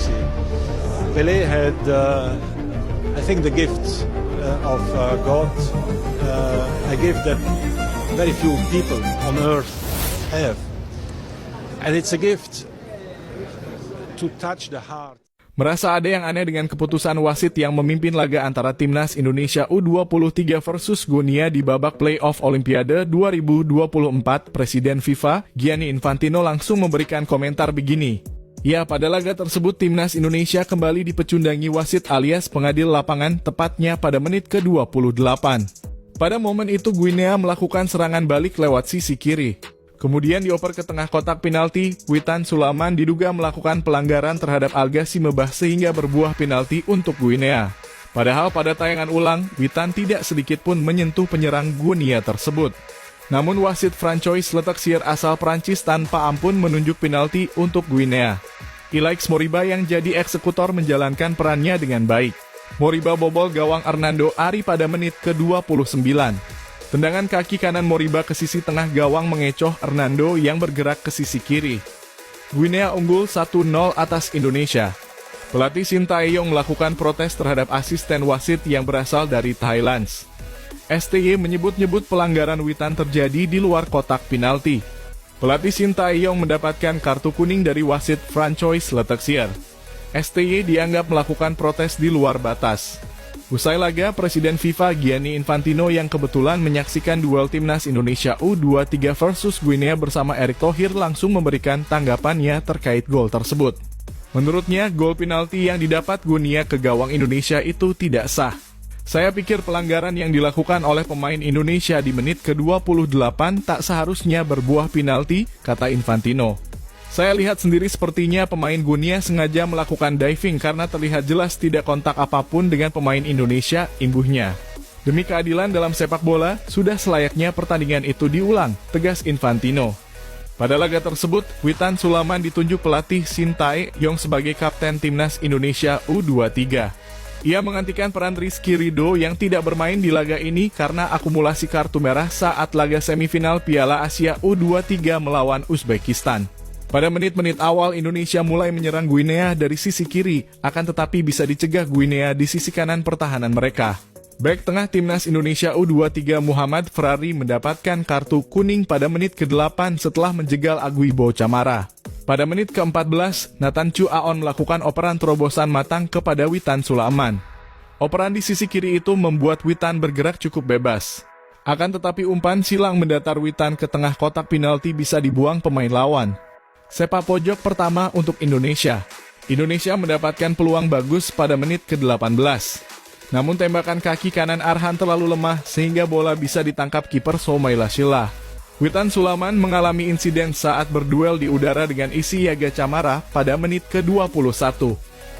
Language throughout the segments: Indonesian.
democracy. Pelé had, I think, the gift of God, a gift that very few people on earth have. And it's a gift to touch the heart. Merasa ada yang aneh dengan keputusan wasit yang memimpin laga antara Timnas Indonesia U23 versus Guinea di babak playoff Olimpiade 2024, Presiden FIFA, Gianni Infantino langsung memberikan komentar begini. Ya, pada laga tersebut Timnas Indonesia kembali dipecundangi wasit alias pengadil lapangan tepatnya pada menit ke-28. Pada momen itu Guinea melakukan serangan balik lewat sisi kiri. Kemudian dioper ke tengah kotak penalti, Witan Sulaiman diduga melakukan pelanggaran terhadap Al-Ghazi Mebah sehingga berbuah penalti untuk Guinea. Padahal pada tayangan ulang, Witan tidak sedikit pun menyentuh penyerang Guinea tersebut. Namun wasit Francois Letextier asal Prancis tanpa ampun menunjuk penalti untuk Guinea. Ilaix Moriba yang jadi eksekutor menjalankan perannya dengan baik. Moriba bobol gawang Hernando Ari pada menit ke-29. Tendangan kaki kanan Moriba ke sisi tengah gawang mengecoh Hernando yang bergerak ke sisi kiri. Guinea unggul 1-0 atas Indonesia. Pelatih Sintayong melakukan protes terhadap asisten wasit yang berasal dari Thailand. STY menyebut-nyebut pelanggaran Witan terjadi di luar kotak penalti. Pelatih Sintayong mendapatkan kartu kuning dari wasit Francois Letextier. STY dianggap melakukan protes di luar batas. Usai laga, Presiden FIFA Gianni Infantino yang kebetulan menyaksikan duel Timnas Indonesia U23 versus Guinea bersama Erick Thohir langsung memberikan tanggapannya terkait gol tersebut. Menurutnya, gol penalti yang didapat Guinea ke gawang Indonesia itu tidak sah. Saya pikir pelanggaran yang dilakukan oleh pemain Indonesia di menit ke-28 tak seharusnya berbuah penalti, kata Infantino. Saya lihat sendiri sepertinya pemain Guinea sengaja melakukan diving karena terlihat jelas tidak kontak apapun dengan pemain Indonesia, imbuhnya. Demi keadilan dalam sepak bola, sudah selayaknya pertandingan itu diulang, tegas Infantino. Pada laga tersebut, Witan Sulaiman ditunjuk pelatih Sintayong sebagai kapten Timnas Indonesia U23. Ia menggantikan peran Rizky Ridho yang tidak bermain di laga ini karena akumulasi kartu merah saat laga semifinal Piala Asia U23 melawan Uzbekistan. Pada menit-menit awal Indonesia mulai menyerang Guinea dari sisi kiri, akan tetapi bisa dicegah Guinea di sisi kanan pertahanan mereka. Bek tengah Timnas Indonesia U23 Muhammad Ferrari mendapatkan kartu kuning pada menit ke-8 setelah menjegal Aguibo Camara. Pada menit ke-14, Nathan Chu Aon melakukan operan terobosan matang kepada Witan Sulaiman. Operan di sisi kiri itu membuat Witan bergerak cukup bebas. Akan tetapi umpan silang mendatar Witan ke tengah kotak penalti bisa dibuang pemain lawan. Sepak pojok pertama untuk Indonesia. Indonesia mendapatkan peluang bagus pada menit ke-18. Namun tembakan kaki kanan Arhan terlalu lemah sehingga bola bisa ditangkap kiper Soumaila Syillah. Witan Sulaiman mengalami insiden saat berduel di udara dengan Isi Yaga Camara pada menit ke-21.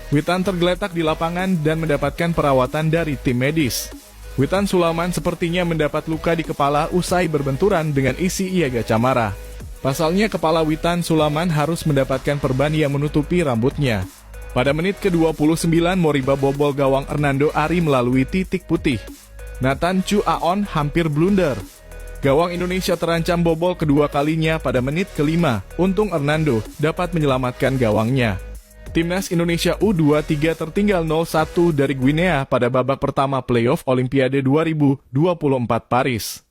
Witan tergeletak di lapangan dan mendapatkan perawatan dari tim medis. Witan Sulaiman sepertinya mendapat luka di kepala usai berbenturan dengan Isi Yaga Camara. Pasalnya kepala Witan Sulaiman harus mendapatkan perban yang menutupi rambutnya. Pada menit ke-29 Moriba bobol gawang Hernando Ari melalui titik putih. Nathan Chu Aon hampir blunder. Gawang Indonesia terancam bobol kedua kalinya pada menit ke-5. Untung Hernando dapat menyelamatkan gawangnya. Timnas Indonesia U23 tertinggal 0-1 dari Guinea pada babak pertama playoff Olimpiade 2024 Paris.